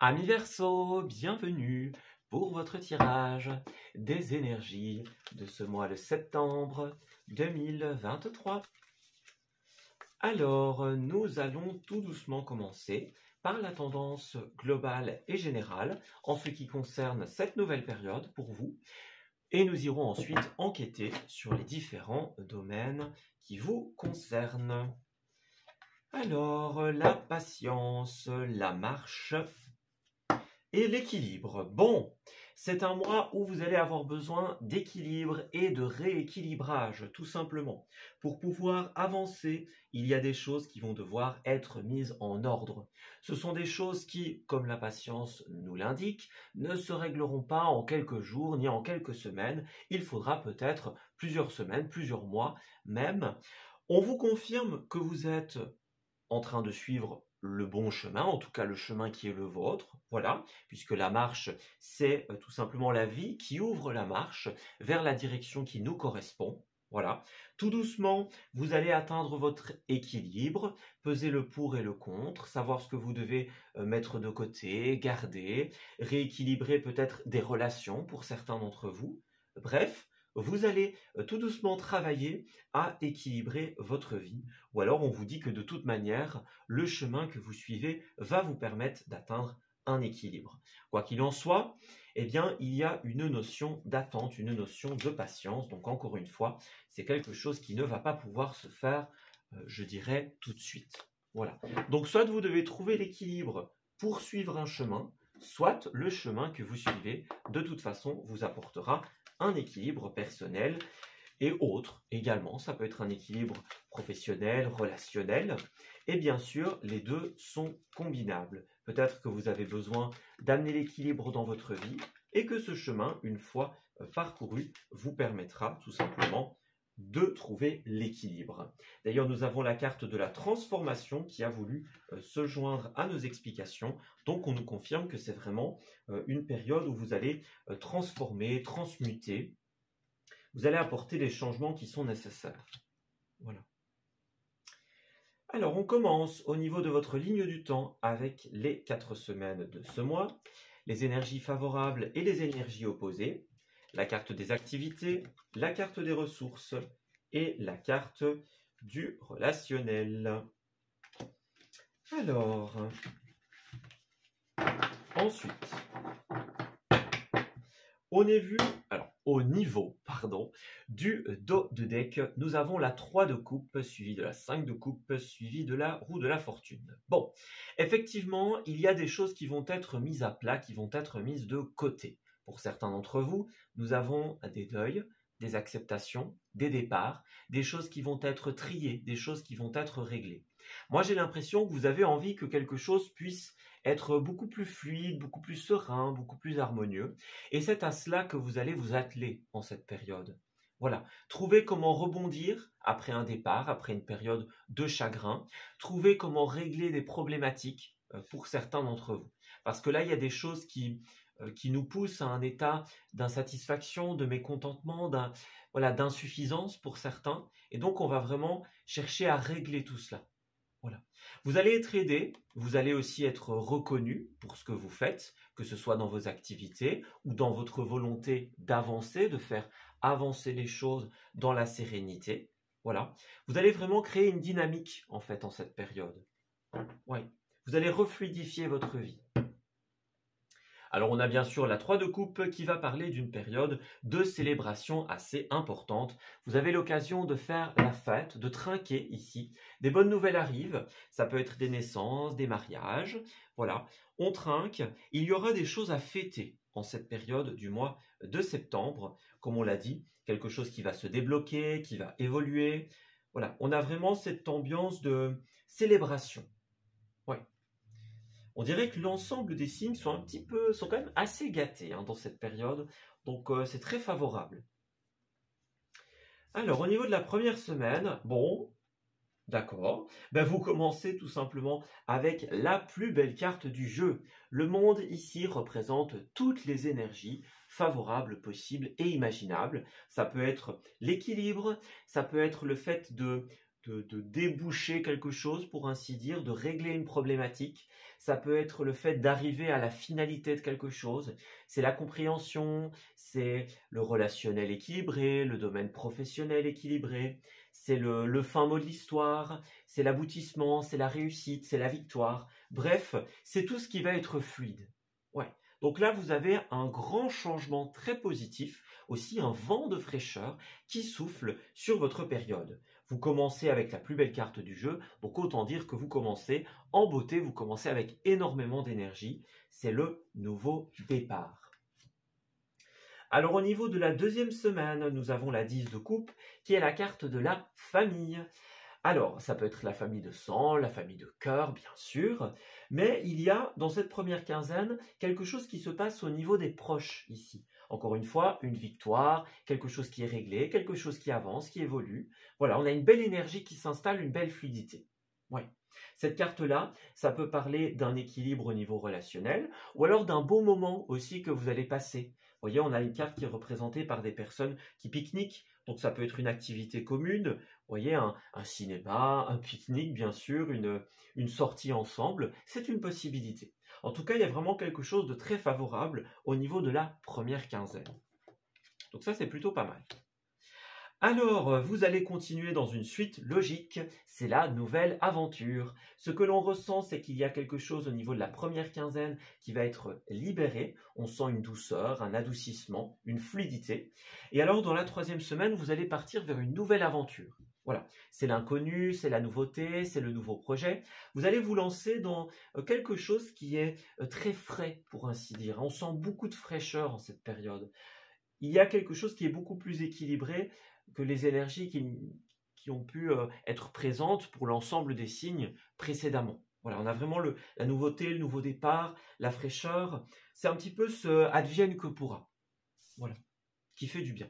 Amis Verseau, bienvenue pour votre tirage des énergies de ce mois de septembre 2023. Alors, nous allons tout doucement commencer par la tendance globale et générale en ce qui concerne cette nouvelle période pour vous. Et nous irons ensuite enquêter sur les différents domaines qui vous concernent. Alors, la patience, la marche et l'équilibre. Bon, c'est un mois où vous allez avoir besoin d'équilibre et de rééquilibrage, tout simplement. Pour pouvoir avancer, il y a des choses qui vont devoir être mises en ordre. Ce sont des choses qui, comme la patience nous l'indique, ne se régleront pas en quelques jours ni en quelques semaines. Il faudra peut-être plusieurs semaines, plusieurs mois même. On vous confirme que vous êtes en train de suivre le bon chemin, en tout cas le chemin qui est le vôtre, voilà, puisque la marche, c'est tout simplement la vie qui ouvre la marche vers la direction qui nous correspond, voilà. Tout doucement, vous allez atteindre votre équilibre, peser le pour et le contre, savoir ce que vous devez mettre de côté, garder, rééquilibrer peut-être des relations pour certains d'entre vous, bref, vous allez tout doucement travailler à équilibrer votre vie. Ou alors on vous dit que de toute manière, le chemin que vous suivez va vous permettre d'atteindre un équilibre. Quoi qu'il en soit, eh bien, il y a une notion d'attente, une notion de patience. Donc encore une fois, c'est quelque chose qui ne va pas pouvoir se faire, je dirais, tout de suite. Voilà. Donc soit vous devez trouver l'équilibre pour suivre un chemin, soit le chemin que vous suivez, de toute façon, vous apportera un équilibre personnel et autres également. Ça peut être un équilibre professionnel, relationnel. Et bien sûr, les deux sont combinables. Peut-être que vous avez besoin d'amener l'équilibre dans votre vie et que ce chemin, une fois parcouru, vous permettra tout simplement de trouver l'équilibre. D'ailleurs, nous avons la carte de la transformation qui a voulu se joindre à nos explications. Donc, on nous confirme que c'est vraiment une période où vous allez transformer, transmuter. Vous allez apporter les changements qui sont nécessaires. Voilà. Alors, on commence au niveau de votre ligne du temps avec les 4 semaines de ce mois, les énergies favorables et les énergies opposées, la carte des activités, la carte des ressources et la carte du relationnel. Alors, ensuite, au niveau du dos de deck, nous avons la 3 de coupe, suivie de la 5 de coupe, suivie de la roue de la fortune. Bon, effectivement, il y a des choses qui vont être mises à plat, qui vont être mises de côté. Pour certains d'entre vous, nous avons des deuils, des acceptations, des départs, des choses qui vont être triées, des choses qui vont être réglées. Moi, j'ai l'impression que vous avez envie que quelque chose puisse être beaucoup plus fluide, beaucoup plus serein, beaucoup plus harmonieux. Et c'est à cela que vous allez vous atteler en cette période. Voilà, trouvez comment rebondir après un départ, après une période de chagrin. Trouvez comment régler des problématiques pour certains d'entre vous. Parce que là, il y a des choses qui nous poussent à un état d'insatisfaction, de mécontentement, d'insuffisance pour certains. Et donc, on va vraiment chercher à régler tout cela. Voilà. Vous allez être aidé, vous allez aussi être reconnu pour ce que vous faites, que ce soit dans vos activités ou dans votre volonté d'avancer, de faire avancer les choses dans la sérénité. Voilà. Vous allez vraiment créer une dynamique en fait en cette période. Ouais. Vous allez refluidifier votre vie. Alors on a bien sûr la 3 de coupe qui va parler d'une période de célébration assez importante. Vous avez l'occasion de faire la fête, de trinquer ici. Des bonnes nouvelles arrivent, ça peut être des naissances, des mariages. Voilà, on trinque. Il y aura des choses à fêter en cette période du mois de septembre. Comme on l'a dit, quelque chose qui va se débloquer, qui va évoluer. Voilà, on a vraiment cette ambiance de célébration. Ouais. On dirait que l'ensemble des signes sont quand même assez gâtés dans cette période, donc c'est très favorable. Alors au niveau de la première semaine, bon, d'accord, vous commencez tout simplement avec la plus belle carte du jeu. Le monde ici représente toutes les énergies favorables possibles et imaginables. Ça peut être l'équilibre, ça peut être le fait de de déboucher quelque chose, pour ainsi dire, de régler une problématique. Ça peut être le fait d'arriver à la finalité de quelque chose. C'est la compréhension, c'est le relationnel équilibré, le domaine professionnel équilibré, c'est le fin mot de l'histoire, c'est l'aboutissement, c'est la réussite, c'est la victoire. Bref, c'est tout ce qui va être fluide. Ouais. Donc là, vous avez un grand changement très positif, aussi un vent de fraîcheur qui souffle sur votre période. Vous commencez avec la plus belle carte du jeu, donc autant dire que vous commencez en beauté, vous commencez avec énormément d'énergie. C'est le nouveau départ. Alors au niveau de la deuxième semaine, nous avons la 10 de coupe, qui est la carte de la famille. Alors, ça peut être la famille de sang, la famille de cœur, bien sûr, mais il y a dans cette première quinzaine quelque chose qui se passe au niveau des proches ici. Encore une fois, une victoire, quelque chose qui est réglé, quelque chose qui avance, qui évolue. Voilà, on a une belle énergie qui s'installe, une belle fluidité. Ouais. Cette carte-là, ça peut parler d'un équilibre au niveau relationnel, ou alors d'un beau moment aussi que vous allez passer. Vous voyez, on a une carte qui est représentée par des personnes qui pique-niquent, donc ça peut être une activité commune, vous voyez, un cinéma, un pique-nique, bien sûr, une sortie ensemble, c'est une possibilité. En tout cas, il y a vraiment quelque chose de très favorable au niveau de la première quinzaine. Donc ça, c'est plutôt pas mal. Alors, vous allez continuer dans une suite logique, c'est la nouvelle aventure. Ce que l'on ressent, c'est qu'il y a quelque chose au niveau de la première quinzaine qui va être libéré. On sent une douceur, un adoucissement, une fluidité. Et alors, dans la troisième semaine, vous allez partir vers une nouvelle aventure. Voilà, c'est l'inconnu, c'est la nouveauté, c'est le nouveau projet. Vous allez vous lancer dans quelque chose qui est très frais, pour ainsi dire. On sent beaucoup de fraîcheur en cette période. Il y a quelque chose qui est beaucoup plus équilibré que les énergies qui ont pu être présentes pour l'ensemble des signes précédemment. Voilà, on a vraiment la nouveauté, le nouveau départ, la fraîcheur. C'est un petit peu ce advienne que pourra. Voilà, qui fait du bien.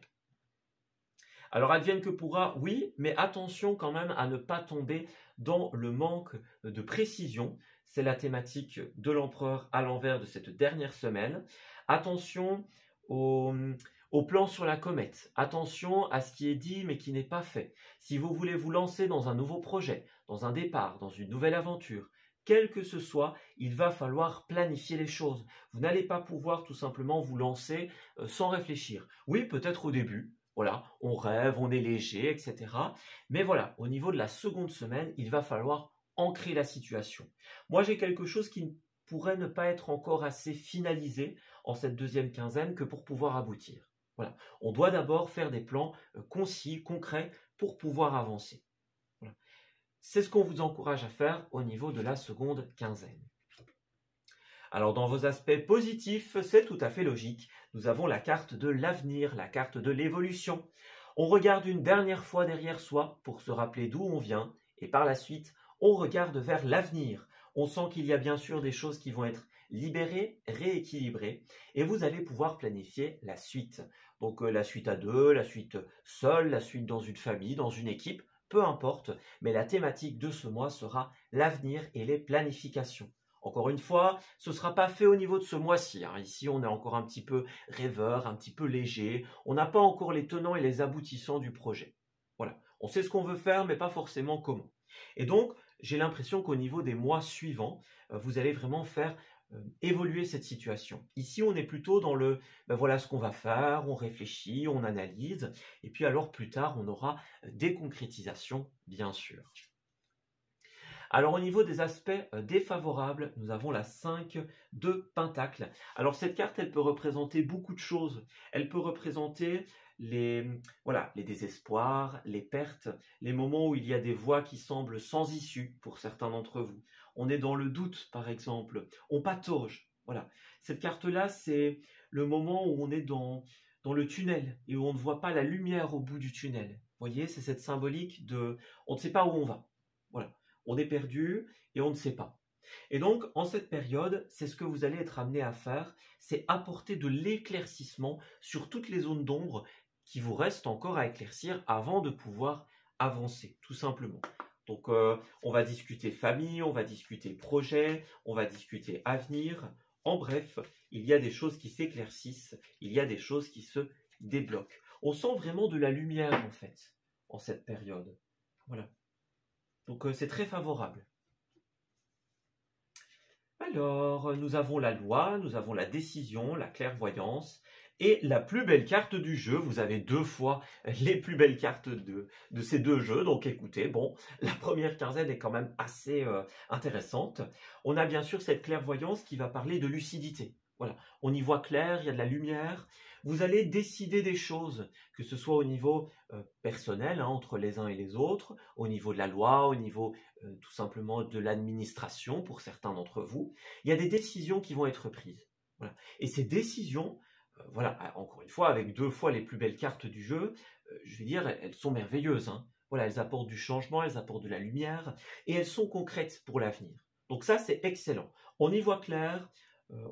Alors advienne que pourra, oui, mais attention quand même à ne pas tomber dans le manque de précision. C'est la thématique de l'empereur à l'envers de cette dernière semaine. Attention au plan sur la comète. Attention à ce qui est dit mais qui n'est pas fait. Si vous voulez vous lancer dans un nouveau projet, dans un départ, dans une nouvelle aventure, quel que ce soit, il va falloir planifier les choses. Vous n'allez pas pouvoir tout simplement vous lancer sans réfléchir. Oui, peut-être au début, voilà, on rêve, on est léger, etc. Mais voilà, au niveau de la seconde semaine, il va falloir ancrer la situation. Moi, j'ai quelque chose qui pourrait ne pas être encore assez finalisé en cette deuxième quinzaine que pour pouvoir aboutir. Voilà. On doit d'abord faire des plans concis, concrets, pour pouvoir avancer. Voilà. C'est ce qu'on vous encourage à faire au niveau de la seconde quinzaine. Alors dans vos aspects positifs, c'est tout à fait logique. Nous avons la carte de l'avenir, la carte de l'évolution. On regarde une dernière fois derrière soi pour se rappeler d'où on vient et par la suite, on regarde vers l'avenir. On sent qu'il y a bien sûr des choses qui vont être libérées, rééquilibrées et vous allez pouvoir planifier la suite. Donc la suite à deux, la suite seule, la suite dans une famille, dans une équipe, peu importe, mais la thématique de ce mois sera l'avenir et les planifications. Encore une fois, ce ne sera pas fait au niveau de ce mois-ci. Ici, on est encore un petit peu rêveur, un petit peu léger. On n'a pas encore les tenants et les aboutissants du projet. Voilà, on sait ce qu'on veut faire, mais pas forcément comment. Et donc, j'ai l'impression qu'au niveau des mois suivants, vous allez vraiment faire évoluer cette situation. Ici, on est plutôt dans le voilà ce qu'on va faire, on réfléchit, on analyse, et puis alors plus tard, on aura des concrétisations, bien sûr. Alors au niveau des aspects défavorables, nous avons la 5 de Pentacle. Alors cette carte, elle peut représenter beaucoup de choses. Elle peut représenter les désespoirs, les pertes, les moments où il y a des voies qui semblent sans issue pour certains d'entre vous. On est dans le doute, par exemple. On patauge. Voilà. Cette carte-là, c'est le moment où on est dans le tunnel et où on ne voit pas la lumière au bout du tunnel. Vous voyez, c'est cette symbolique de on ne sait pas où on va. Voilà. On est perdu et on ne sait pas. Et donc, en cette période, c'est ce que vous allez être amené à faire, c'est apporter de l'éclaircissement sur toutes les zones d'ombre qui vous restent encore à éclaircir avant de pouvoir avancer, tout simplement. Donc, on va discuter famille, on va discuter projet, on va discuter avenir. En bref, il y a des choses qui s'éclaircissent, il y a des choses qui se débloquent. On sent vraiment de la lumière, en fait, en cette période. Voilà. Donc c'est très favorable. Alors, nous avons la loi, nous avons la décision, la clairvoyance et la plus belle carte du jeu. Vous avez 2 fois les plus belles cartes de ces 2 jeux. Donc écoutez, bon, la première quinzaine est quand même assez intéressante. On a bien sûr cette clairvoyance qui va parler de lucidité. Voilà, on y voit clair, il y a de la lumière. Vous allez décider des choses, que ce soit au niveau personnel, hein, entre les uns et les autres, au niveau de la loi, au niveau tout simplement de l'administration pour certains d'entre vous. Il y a des décisions qui vont être prises. Voilà. Et ces décisions, voilà, encore une fois, avec 2 fois les plus belles cartes du jeu, je vais dire, elles sont merveilleuses. Hein. Voilà, elles apportent du changement, elles apportent de la lumière, et elles sont concrètes pour l'avenir. Donc ça, c'est excellent. On y voit clair,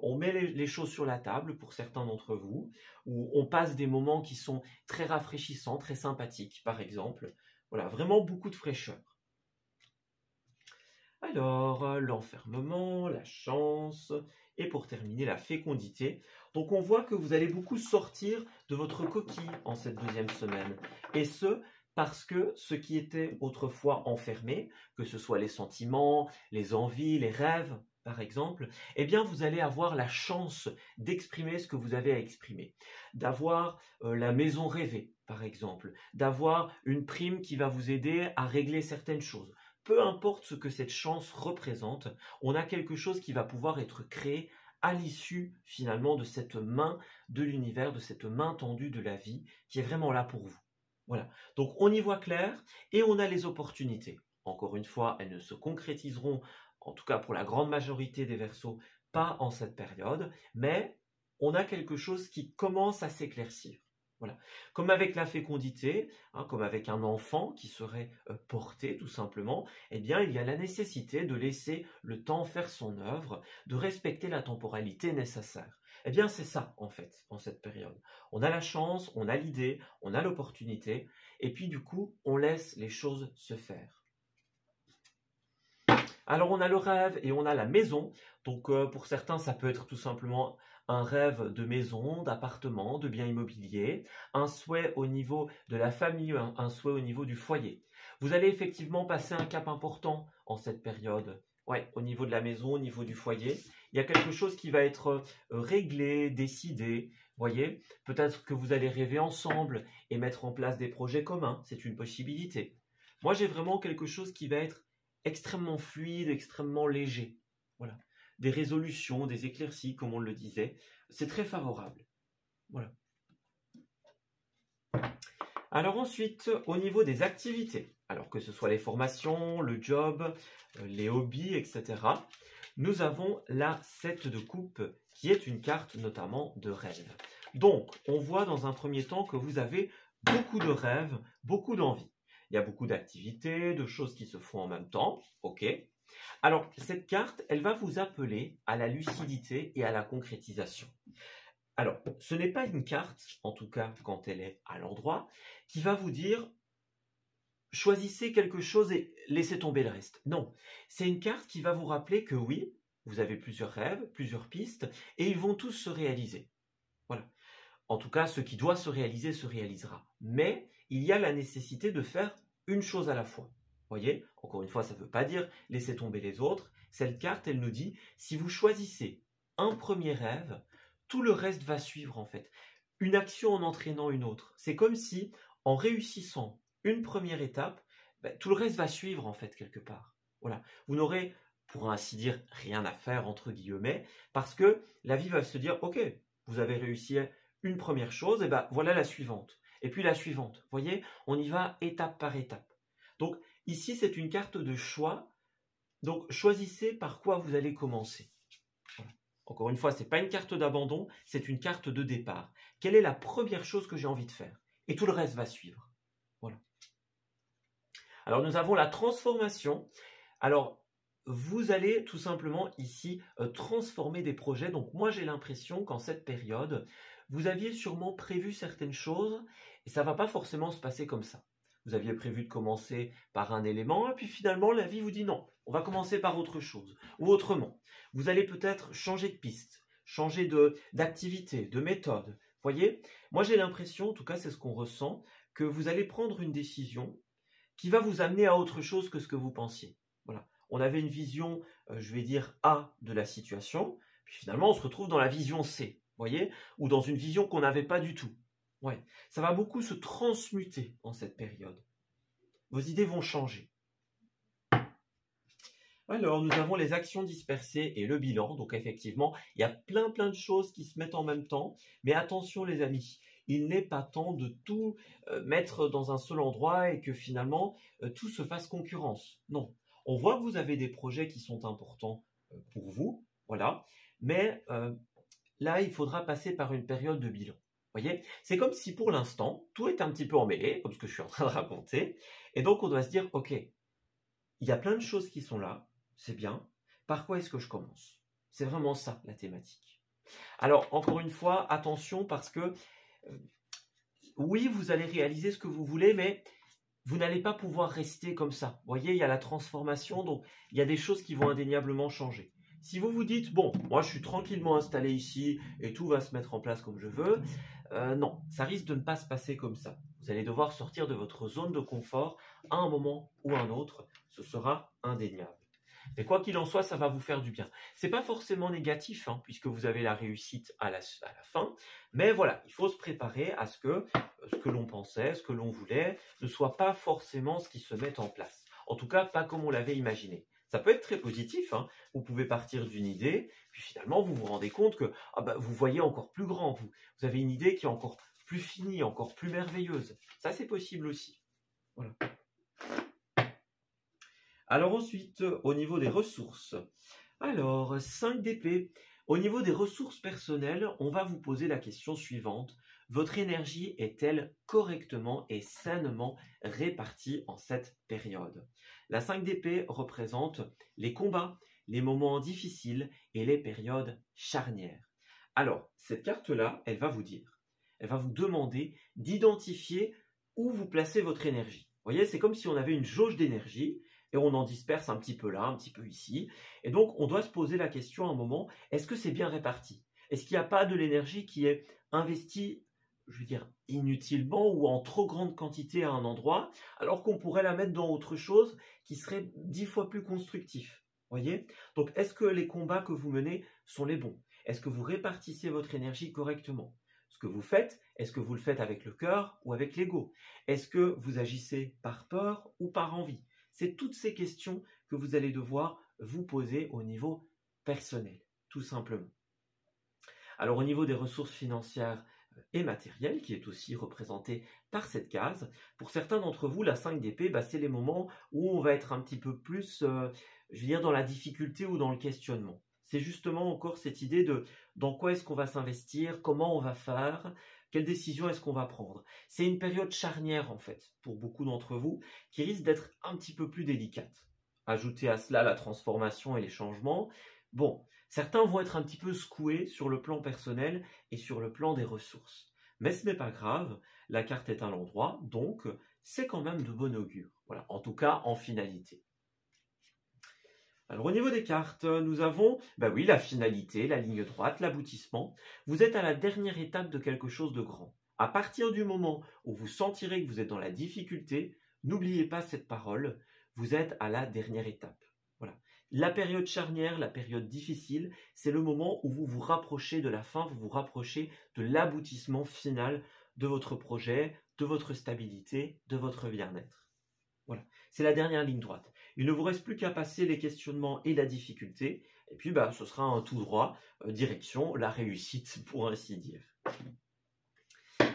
on met les choses sur la table pour certains d'entre vous, où on passe des moments qui sont très rafraîchissants, très sympathiques, par exemple. Voilà, vraiment beaucoup de fraîcheur. Alors, l'enfermement, la chance, et pour terminer, la fécondité. Donc on voit que vous allez beaucoup sortir de votre coquille en cette 2e semaine. Et ce, parce que ce qui était autrefois enfermé, que ce soit les sentiments, les envies, les rêves, par exemple, eh bien vous allez avoir la chance d'exprimer ce que vous avez à exprimer. D'avoir la maison rêvée, par exemple. D'avoir une prime qui va vous aider à régler certaines choses. Peu importe ce que cette chance représente, on a quelque chose qui va pouvoir être créé à l'issue finalement de cette main de l'univers, de cette main tendue de la vie qui est vraiment là pour vous. Voilà, donc on y voit clair et on a les opportunités. Encore une fois, elles ne se concrétiseront, en tout cas pour la grande majorité des Verseaux, pas en cette période, mais on a quelque chose qui commence à s'éclaircir. Voilà. Comme avec la fécondité, hein, comme avec un enfant qui serait porté tout simplement, eh bien il y a la nécessité de laisser le temps faire son œuvre, de respecter la temporalité nécessaire. Eh bien c'est ça en fait, en cette période. On a la chance, on a l'idée, on a l'opportunité, et puis du coup on laisse les choses se faire. Alors on a le rêve et on a la maison, donc pour certains ça peut être tout simplement un rêve de maison, d'appartement, de bien immobilier, un souhait au niveau de la famille, un souhait au niveau du foyer. Vous allez effectivement passer un cap important en cette période. Ouais, au niveau de la maison, au niveau du foyer, il y a quelque chose qui va être réglé, décidé. Voyez, peut-être que vous allez rêver ensemble et mettre en place des projets communs, c'est une possibilité. Moi, j'ai vraiment quelque chose qui va être extrêmement fluide, extrêmement léger. Voilà. Des résolutions, des éclaircies, comme on le disait. C'est très favorable. Voilà. Alors ensuite, au niveau des activités, alors que ce soit les formations, le job, les hobbies, etc., nous avons la 7 de coupe, qui est une carte notamment de rêve. Donc, on voit dans un premier temps que vous avez beaucoup de rêves, beaucoup d'envies. Il y a beaucoup d'activités, de choses qui se font en même temps, ok. Alors, cette carte, elle va vous appeler à la lucidité et à la concrétisation. Alors, ce n'est pas une carte, en tout cas quand elle est à l'endroit, qui va vous dire « choisissez quelque chose et laissez tomber le reste ». Non, c'est une carte qui va vous rappeler que oui, vous avez plusieurs rêves, plusieurs pistes, et ils vont tous se réaliser. Voilà. En tout cas, ce qui doit se réalisera. Mais il y a la nécessité de faire une chose à la fois. Voyez, encore une fois, ça ne veut pas dire laisser tomber les autres. Cette carte, elle nous dit, si vous choisissez un premier rêve, tout le reste va suivre en fait. Une action en entraînant une autre. C'est comme si, en réussissant une première étape, tout le reste va suivre en fait quelque part. Voilà. Vous n'aurez, pour ainsi dire, rien à faire entre guillemets, parce que la vie va se dire, ok, vous avez réussi une première chose, et ben voilà la suivante. Et puis la suivante. Vous voyez, on y va étape par étape. Donc, ici, c'est une carte de choix. Donc, choisissez par quoi vous allez commencer. Voilà. Encore une fois, ce n'est pas une carte d'abandon, c'est une carte de départ. Quelle est la première chose que j'ai envie de faire? Et tout le reste va suivre. Voilà. Alors, nous avons la transformation. Alors, vous allez tout simplement ici transformer des projets. Donc, moi, j'ai l'impression qu'en cette période, vous aviez sûrement prévu certaines choses et ça ne va pas forcément se passer comme ça. Vous aviez prévu de commencer par un élément, et puis finalement, la vie vous dit non, on va commencer par autre chose, ou autrement. Vous allez peut-être changer de piste, changer d'activité, de méthode. Voyez, moi j'ai l'impression, en tout cas c'est ce qu'on ressent, que vous allez prendre une décision qui va vous amener à autre chose que ce que vous pensiez. Voilà. On avait une vision, je vais dire, A de la situation, puis finalement on se retrouve dans la vision C, voyez, ou dans une vision qu'on n'avait pas du tout. Ouais. Ça va beaucoup se transmuter en cette période. Vos idées vont changer. Alors, nous avons les actions dispersées et le bilan. Donc, effectivement, il y a plein de choses qui se mettent en même temps. Mais attention, les amis, il n'est pas temps de tout mettre dans un seul endroit et que finalement, tout se fasse concurrence. Non. On voit que vous avez des projets qui sont importants pour vous. Voilà. Mais là, il faudra passer par une période de bilan. Voyez, c'est comme si pour l'instant, tout est un petit peu emmêlé, comme ce que je suis en train de raconter. Et donc, on doit se dire, OK, il y a plein de choses qui sont là. C'est bien. Par quoi est-ce que je commence? C'est vraiment ça, la thématique. Alors, encore une fois, attention parce que, oui, vous allez réaliser ce que vous voulez, mais vous n'allez pas pouvoir rester comme ça. Vous voyez, il y a la transformation, donc il y a des choses qui vont indéniablement changer. Si vous vous dites, bon, moi je suis tranquillement installé ici et tout va se mettre en place comme je veux, non, ça risque de ne pas se passer comme ça. Vous allez devoir sortir de votre zone de confort à un moment ou à un autre. Ce sera indéniable. Mais quoi qu'il en soit, ça va vous faire du bien. C'est pas forcément négatif, hein, puisque vous avez la réussite à la fin. Mais voilà, il faut se préparer à ce que l'on pensait, ce que l'on voulait, ne soit pas forcément ce qui se met en place. En tout cas, pas comme on l'avait imaginé. Ça peut être très positif, hein. Vous pouvez partir d'une idée, puis finalement vous vous rendez compte que vous voyez encore plus grand, vous avez une idée qui est encore plus finie, encore plus merveilleuse. Ça, c'est possible aussi. Voilà. Alors ensuite, au niveau des ressources. Alors, 5 d'épée. Au niveau des ressources personnelles, on va vous poser la question suivante. Votre énergie est-elle correctement et sainement répartie en cette période? La 5 d'épée représente les combats, les moments difficiles et les périodes charnières. Alors, cette carte-là, elle va vous demander d'identifier où vous placez votre énergie. Vous voyez, c'est comme si on avait une jauge d'énergie et on en disperse un petit peu là, un petit peu ici. Et donc, on doit se poser la question à un moment, est-ce que c'est bien réparti? Est-ce qu'il n'y a pas de l'énergie qui est investie, je veux dire, inutilement ou en trop grande quantité à un endroit, alors qu'on pourrait la mettre dans autre chose qui serait 10 fois plus constructif? Voyez? Donc, est-ce que les combats que vous menez sont les bons? Est-ce que vous répartissez votre énergie correctement? Ce que vous faites, est-ce que vous le faites avec le cœur ou avec l'ego? Est-ce que vous agissez par peur ou par envie? C'est toutes ces questions que vous allez devoir vous poser au niveau personnel, tout simplement. Alors au niveau des ressources financières et matérielles, qui est aussi représentée par cette case, pour certains d'entre vous, la 5 d'épée, c'est les moments où on va être un petit peu plus, je veux dire, dans la difficulté ou dans le questionnement. C'est justement encore cette idée de dans quoi est-ce qu'on va s'investir, comment on va faire, quelle décision est-ce qu'on va prendre. C'est une période charnière en fait, pour beaucoup d'entre vous, qui risque d'être un petit peu plus délicate. Ajoutez à cela la transformation et les changements. Bon, certains vont être un petit peu secoués sur le plan personnel et sur le plan des ressources. Mais ce n'est pas grave, la carte est à l'endroit, donc c'est quand même de bon augure. Voilà, en tout cas en finalité. Alors au niveau des cartes, nous avons, oui, la finalité, la ligne droite, l'aboutissement. Vous êtes à la dernière étape de quelque chose de grand. À partir du moment où vous sentirez que vous êtes dans la difficulté, n'oubliez pas cette parole, vous êtes à la dernière étape. Voilà. La période charnière, la période difficile, c'est le moment où vous vous rapprochez de la fin, vous vous rapprochez de l'aboutissement final de votre projet, de votre stabilité, de votre bien-être. Voilà, c'est la dernière ligne droite. Il ne vous reste plus qu'à passer les questionnements et la difficulté, et puis ce sera un tout droit, direction la réussite, pour ainsi dire.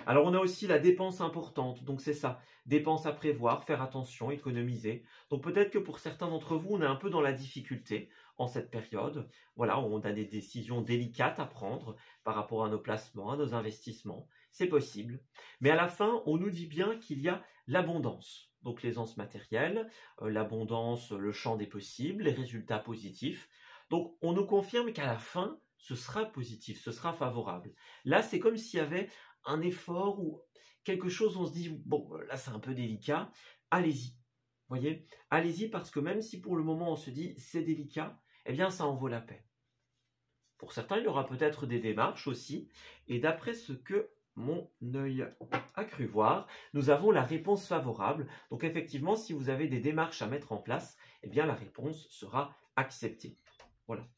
Alors on a aussi la dépense importante, donc c'est ça, dépense à prévoir, faire attention, économiser. Donc peut-être que pour certains d'entre vous, on est un peu dans la difficulté en cette période. Voilà, on a des décisions délicates à prendre par rapport à nos placements, à nos investissements. C'est possible. Mais à la fin, on nous dit bien qu'il y a l'abondance. Donc l'aisance matérielle, l'abondance, le champ des possibles, les résultats positifs. Donc on nous confirme qu'à la fin, ce sera positif, ce sera favorable. Là, c'est comme s'il y avait un effort ou quelque chose, on se dit, bon, là c'est un peu délicat, allez-y. Voyez, allez-y parce que même si pour le moment on se dit c'est délicat, eh bien ça en vaut la peine. Pour certains, il y aura peut-être des démarches aussi, et d'après ce que mon œil a cru voir, nous avons la réponse favorable. Donc effectivement, si vous avez des démarches à mettre en place, eh bien la réponse sera acceptée. Voilà.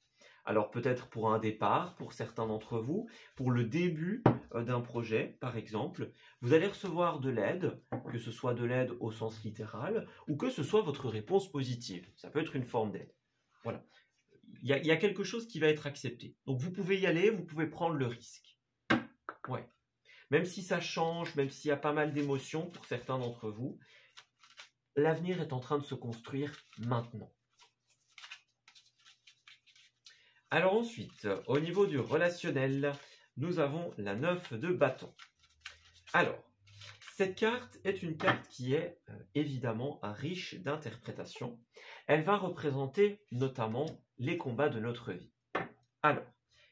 Alors peut-être pour un départ, pour certains d'entre vous, pour le début d'un projet, par exemple, vous allez recevoir de l'aide, que ce soit de l'aide au sens littéral, ou que ce soit votre réponse positive. Ça peut être une forme d'aide. Voilà. Il y a quelque chose qui va être accepté. Donc vous pouvez y aller, vous pouvez prendre le risque. Ouais. Même si ça change, même s'il y a pas mal d'émotions pour certains d'entre vous, l'avenir est en train de se construire maintenant. Alors ensuite, au niveau du relationnel, nous avons la 9 de bâton. Alors, cette carte est une carte qui est évidemment riche d'interprétations. Elle va représenter notamment les combats de notre vie. Alors,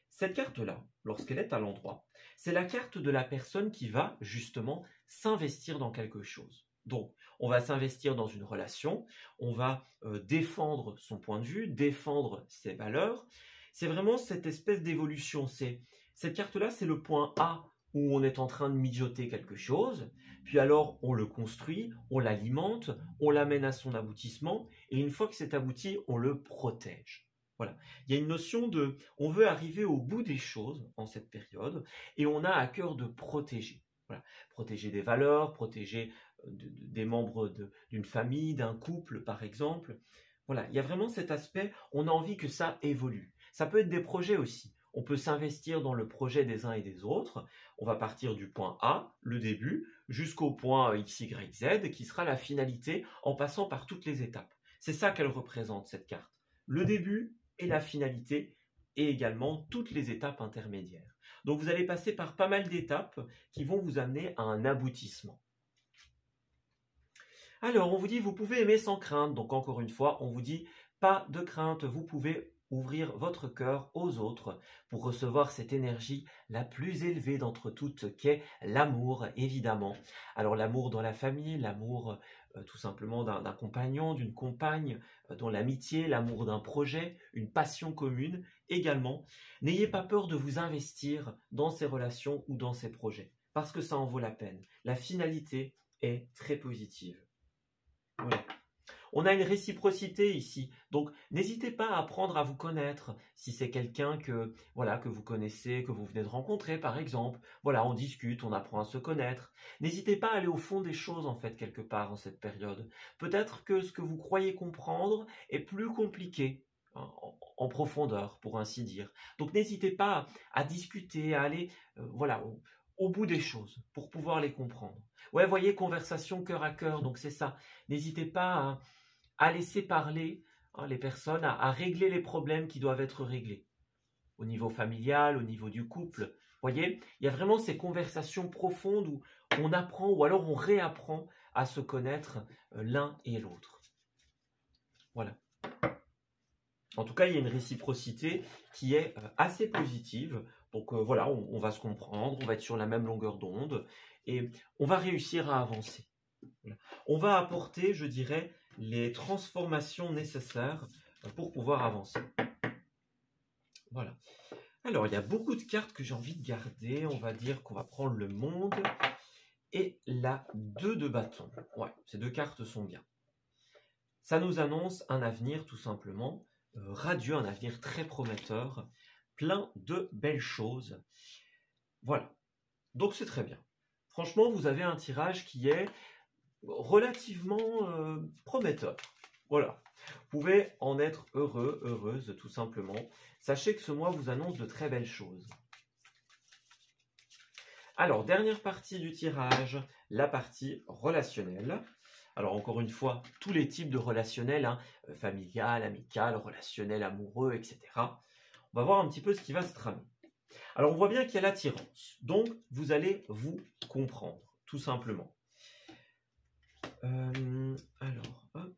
cette carte-là, lorsqu'elle est à l'endroit, c'est la carte de la personne qui va justement s'investir dans quelque chose. Donc, on va s'investir dans une relation, on va défendre son point de vue, défendre ses valeurs. C'est vraiment cette espèce d'évolution. Cette carte-là, c'est le point A où on est en train de mijoter quelque chose, puis alors on le construit, on l'alimente, on l'amène à son aboutissement, et une fois que c'est abouti, on le protège. Voilà. Il y a une notion de, on veut arriver au bout des choses en cette période, et on a à cœur de protéger. Voilà. Protéger des valeurs, protéger des membres d'une famille, d'un couple par exemple. Voilà. Il y a vraiment cet aspect, on a envie que ça évolue. Ça peut être des projets aussi. On peut s'investir dans le projet des uns et des autres. On va partir du point A, le début, jusqu'au point X, Y, Z, qui sera la finalité en passant par toutes les étapes. C'est ça qu'elle représente, cette carte. Le début et la finalité, et également toutes les étapes intermédiaires. Donc vous allez passer par pas mal d'étapes qui vont vous amener à un aboutissement. Alors, on vous dit, vous pouvez aimer sans crainte. Donc encore une fois, on vous dit, pas de crainte, vous pouvez ouvrir votre cœur aux autres pour recevoir cette énergie la plus élevée d'entre toutes qu'est l'amour, évidemment. Alors l'amour dans la famille, l'amour tout simplement d'un compagnon, d'une compagne, dans l'amitié, l'amour d'un projet, une passion commune également. N'ayez pas peur de vous investir dans ces relations ou dans ces projets, parce que ça en vaut la peine. La finalité est très positive. Voilà. On a une réciprocité ici, donc n'hésitez pas à apprendre à vous connaître. Si c'est quelqu'un que vous connaissez, que vous venez de rencontrer par exemple, voilà, on discute, on apprend à se connaître. N'hésitez pas à aller au fond des choses en fait quelque part en cette période. Peut-être que ce que vous croyez comprendre est plus compliqué en profondeur pour ainsi dire. Donc n'hésitez pas à discuter, à aller au bout des choses pour pouvoir les comprendre. Ouais, voyez, conversation cœur à cœur, donc c'est ça. N'hésitez pas à laisser parler les personnes, à régler les problèmes qui doivent être réglés. Au niveau familial, au niveau du couple. Voyez, il y a vraiment ces conversations profondes où on apprend ou alors on réapprend à se connaître l'un et l'autre. Voilà. En tout cas, il y a une réciprocité qui est assez positive. Donc voilà, on va se comprendre, on va être sur la même longueur d'onde et on va réussir à avancer. Voilà. On va apporter, je dirais, les transformations nécessaires pour pouvoir avancer. Voilà. Alors, il y a beaucoup de cartes que j'ai envie de garder. On va dire qu'on va prendre le monde et la 2 de bâton. Ouais, ces deux cartes sont bien. Ça nous annonce un avenir tout simplement radieux, un avenir très prometteur, plein de belles choses. Voilà. Donc c'est très bien. Franchement, vous avez un tirage qui est relativement prometteur. Voilà. Vous pouvez en être heureux, heureuse, tout simplement. Sachez que ce mois vous annonce de très belles choses. Alors, dernière partie du tirage, la partie relationnelle. Alors, encore une fois, tous les types de relationnels, familial, amical, relationnel, amoureux, etc. On va voir un petit peu ce qui va se tramer. Alors, on voit bien qu'il y a l'attirance. Donc, vous allez vous comprendre, tout simplement. Alors, hop.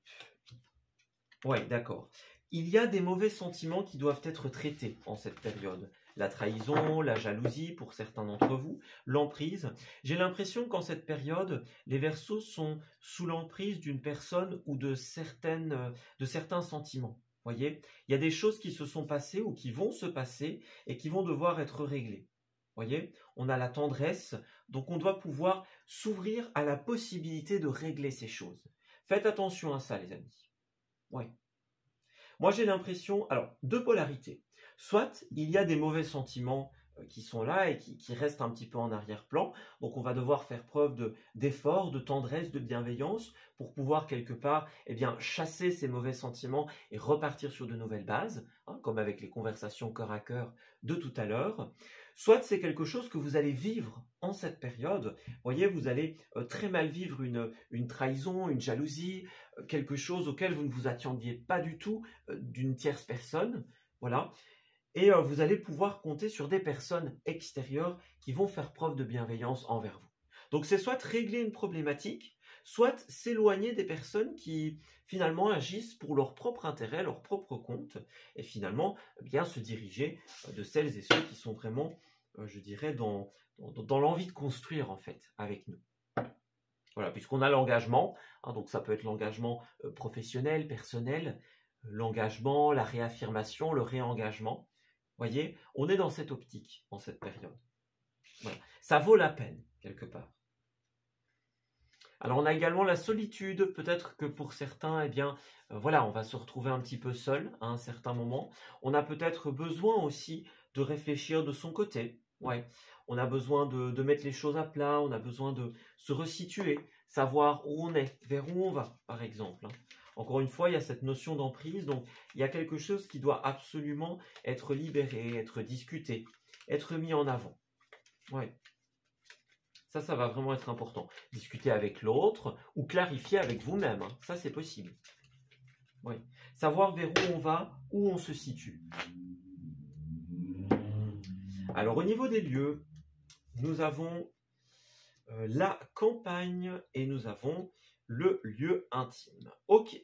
Ouais, d'accord. Il y a des mauvais sentiments qui doivent être traités en cette période. La trahison, la jalousie pour certains d'entre vous, l'emprise. J'ai l'impression qu'en cette période, les Verseaux sont sous l'emprise d'une personne ou de certains sentiments. Voyez, il y a des choses qui se sont passées ou qui vont se passer et qui vont devoir être réglées. Voyez, on a la tendresse, donc on doit pouvoir s'ouvrir à la possibilité de régler ces choses. Faites attention à ça, les amis. Ouais. Moi, j'ai l'impression, alors, deux polarités. Soit il y a des mauvais sentiments qui sont là et qui restent un petit peu en arrière-plan. Donc, on va devoir faire preuve d'effort, de tendresse, de bienveillance pour pouvoir quelque part chasser ces mauvais sentiments et repartir sur de nouvelles bases, hein, comme avec les conversations cœur à cœur de tout à l'heure. Soit c'est quelque chose que vous allez vivre en cette période. Vous voyez, vous allez très mal vivre une trahison, une jalousie, quelque chose auquel vous ne vous attendiez pas du tout d'une tierce personne. Voilà. Et vous allez pouvoir compter sur des personnes extérieures qui vont faire preuve de bienveillance envers vous. Donc c'est soit régler une problématique, soit s'éloigner des personnes qui finalement agissent pour leur propre intérêt, leur propre compte, et finalement bien se diriger de celles et ceux qui sont vraiment, je dirais, dans l'envie de construire en fait avec nous. Voilà, puisqu'on a l'engagement, hein, donc ça peut être l'engagement professionnel, personnel, l'engagement, la réaffirmation, le réengagement. Voyez, on est dans cette optique en cette période. Voilà. Ça vaut la peine, quelque part. Alors, on a également la solitude. Peut-être que pour certains, voilà, on va se retrouver un petit peu seul à un certain moment. On a peut-être besoin aussi de réfléchir de son côté. Ouais. On a besoin de mettre les choses à plat. On a besoin de se resituer, savoir où on est, vers où on va, par exemple. Encore une fois, il y a cette notion d'emprise, donc il y a quelque chose qui doit absolument être libéré, être discuté, être mis en avant. Ouais. Ça va vraiment être important. Discuter avec l'autre ou clarifier avec vous-même, hein. Ça, c'est possible. Ouais. Savoir vers où on va, où on se situe. Alors, au niveau des lieux, nous avons la campagne et nous avons le lieu intime. Ok.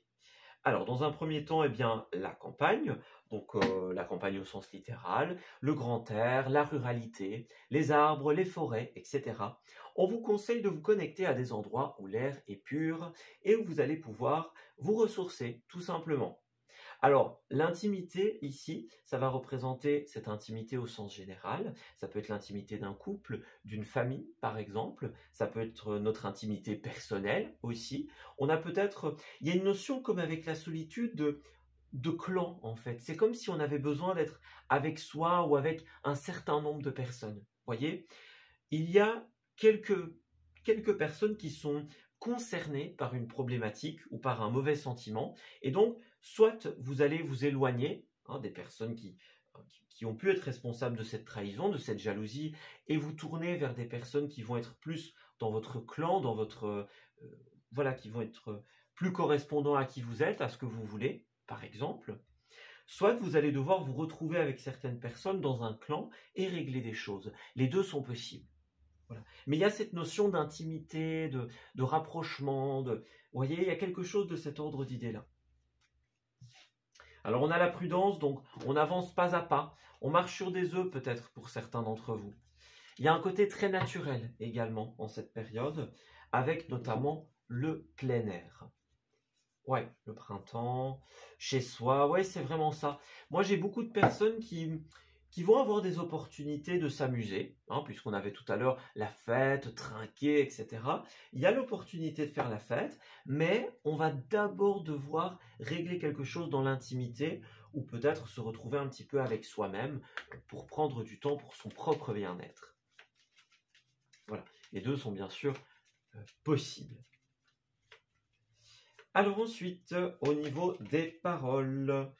Alors, dans un premier temps, la campagne, donc la campagne au sens littéral, le grand air, la ruralité, les arbres, les forêts, etc. On vous conseille de vous connecter à des endroits où l'air est pur et où vous allez pouvoir vous ressourcer, tout simplement. Alors, l'intimité, ici, ça va représenter cette intimité au sens général. Ça peut être l'intimité d'un couple, d'une famille, par exemple. Ça peut être notre intimité personnelle aussi. On a peut-être... Il y a une notion comme avec la solitude de clan, en fait. C'est comme si on avait besoin d'être avec soi ou avec un certain nombre de personnes. Voyez, il y a quelques personnes qui sont concernées par une problématique ou par un mauvais sentiment. Et donc, soit vous allez vous éloigner des personnes qui ont pu être responsables de cette trahison, de cette jalousie, et vous tourner vers des personnes qui vont être plus dans votre clan, dans votre... voilà, qui vont être plus correspondants à qui vous êtes, à ce que vous voulez, par exemple. Soit vous allez devoir vous retrouver avec certaines personnes dans un clan et régler des choses. Les deux sont possibles. Voilà. Mais il y a cette notion d'intimité, de rapprochement, vous voyez, il y a quelque chose de cet ordre d'idées-là. Alors on a la prudence, donc on avance pas à pas, on marche sur des œufs peut-être pour certains d'entre vous. Il y a un côté très naturel également en cette période, avec notamment le plein air. Ouais, le printemps, chez soi, ouais, c'est vraiment ça. Moi j'ai beaucoup de personnes qui vont avoir des opportunités de s'amuser, hein, puisqu'on avait tout à l'heure la fête, trinquer, etc. Il y a l'opportunité de faire la fête, mais on va d'abord devoir régler quelque chose dans l'intimité, ou peut-être se retrouver un petit peu avec soi-même pour prendre du temps pour son propre bien-être. Voilà, les deux sont bien sûr possibles. Alors ensuite, au niveau des paroles...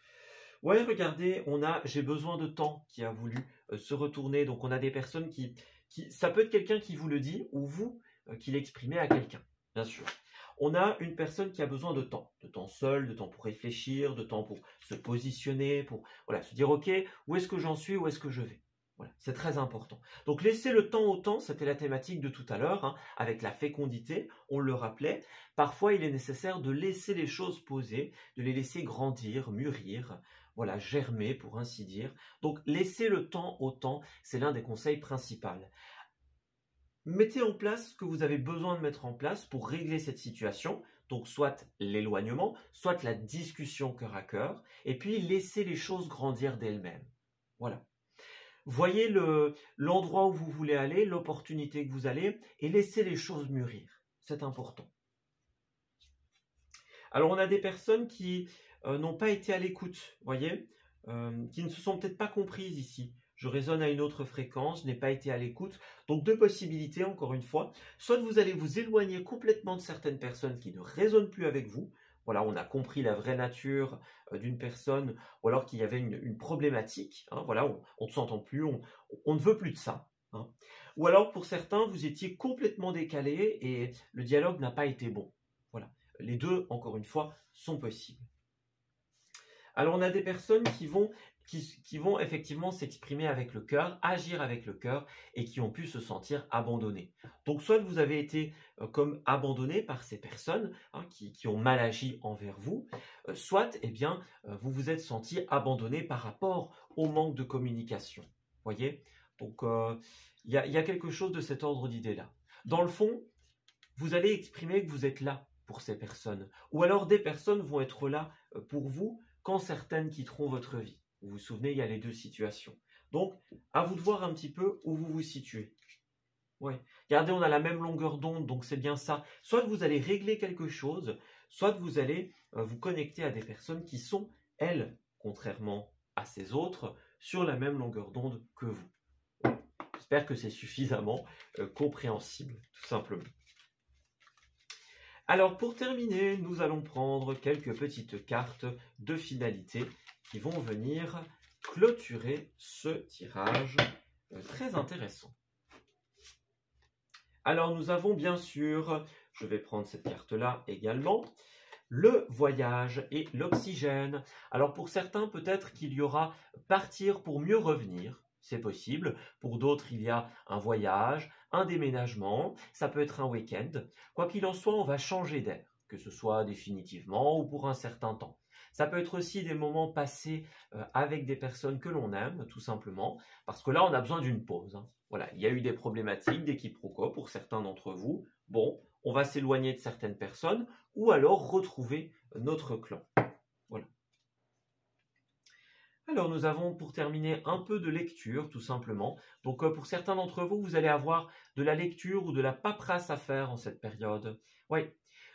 Ouais, regardez, on a « j'ai besoin de temps » qui a voulu se retourner. Donc, on a des personnes qui... Ça peut être quelqu'un qui vous le dit ou vous qui l'exprimez à quelqu'un, bien sûr. On a une personne qui a besoin de temps seul, de temps pour réfléchir, de temps pour se positionner, pour voilà, se dire « Ok, où est-ce que j'en suis, où est-ce que je vais ?» Voilà, c'est très important. Donc, laisser le temps au temps, c'était la thématique de tout à l'heure, hein, avec la fécondité, on le rappelait. Parfois, il est nécessaire de laisser les choses poser, de les laisser grandir, mûrir, voilà, germer pour ainsi dire. Donc, laisser le temps au temps, c'est l'un des conseils principaux. Mettez en place ce que vous avez besoin de mettre en place pour régler cette situation, donc soit l'éloignement, soit la discussion cœur à cœur, et puis laisser les choses grandir d'elles-mêmes. Voilà. Voyez l'endroit où vous voulez aller, l'opportunité que vous allez, et laissez les choses mûrir. C'est important. Alors, on a des personnes qui n'ont pas été à l'écoute, voyez, qui ne se sont peut-être pas comprises ici. Je résonne à une autre fréquence, je n'ai pas été à l'écoute. Donc, deux possibilités, encore une fois. Soit vous allez vous éloigner complètement de certaines personnes qui ne résonnent plus avec vous. Voilà, on a compris la vraie nature d'une personne, ou alors qu'il y avait une problématique. Hein, voilà, on ne s'entend plus, on ne veut plus de ça. Hein. Ou alors, pour certains, vous étiez complètement décalé et le dialogue n'a pas été bon. Voilà. Les deux, encore une fois, sont possibles. Alors, on a des personnes qui vont effectivement s'exprimer avec le cœur, agir avec le cœur et qui ont pu se sentir abandonnés. Donc, soit vous avez été comme abandonné par ces personnes hein, qui ont mal agi envers vous, soit eh bien, vous vous êtes senti abandonné par rapport au manque de communication. Voyez ? Donc, il y a quelque chose de cet ordre d'idée-là. Dans le fond, vous allez exprimer que vous êtes là pour ces personnes. Ou alors des personnes vont être là pour vous quand certaines quitteront votre vie. Vous vous souvenez, il y a les deux situations. Donc, à vous de voir un petit peu où vous vous situez. Ouais. Regardez, on a la même longueur d'onde, donc c'est bien ça. Soit vous allez régler quelque chose, soit vous allez vous connecter à des personnes qui sont, elles, contrairement à ces autres, sur la même longueur d'onde que vous. J'espère que c'est suffisamment compréhensible, tout simplement. Alors, pour terminer, nous allons prendre quelques petites cartes de finalité qui vont venir clôturer ce tirage très intéressant. Alors, nous avons bien sûr, je vais prendre cette carte-là également, le voyage et l'oxygène. Alors, pour certains, peut-être qu'il y aura partir pour mieux revenir. C'est possible. Pour d'autres, il y a un voyage, un déménagement, ça peut être un week-end. Quoi qu'il en soit, on va changer d'air, que ce soit définitivement ou pour un certain temps. Ça peut être aussi des moments passés avec des personnes que l'on aime, tout simplement, parce que là, on a besoin d'une pause. Hein. Voilà, il y a eu des problématiques, des quiproquos pour certains d'entre vous. Bon, on va s'éloigner de certaines personnes ou alors retrouver notre clan. Voilà. Alors, nous avons pour terminer un peu de lecture, tout simplement. Donc, pour certains d'entre vous, vous allez avoir de la lecture ou de la paperasse à faire en cette période. Oui,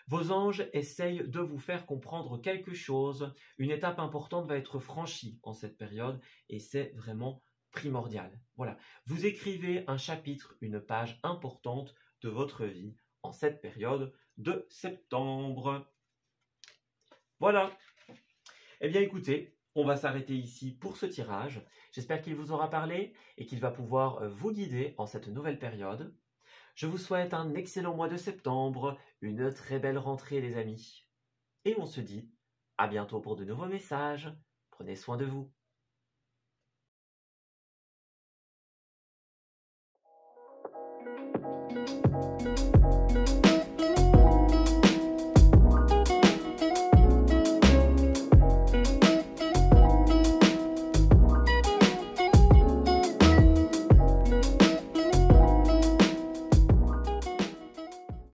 vos anges essayent de vous faire comprendre quelque chose. Une étape importante va être franchie en cette période et c'est vraiment primordial. Voilà, vous écrivez un chapitre, une page importante de votre vie en cette période de septembre. Voilà. Eh bien, écoutez, on va s'arrêter ici pour ce tirage. J'espère qu'il vous aura parlé et qu'il va pouvoir vous guider en cette nouvelle période. Je vous souhaite un excellent mois de septembre, une très belle rentrée les amis. Et on se dit à bientôt pour de nouveaux messages. Prenez soin de vous.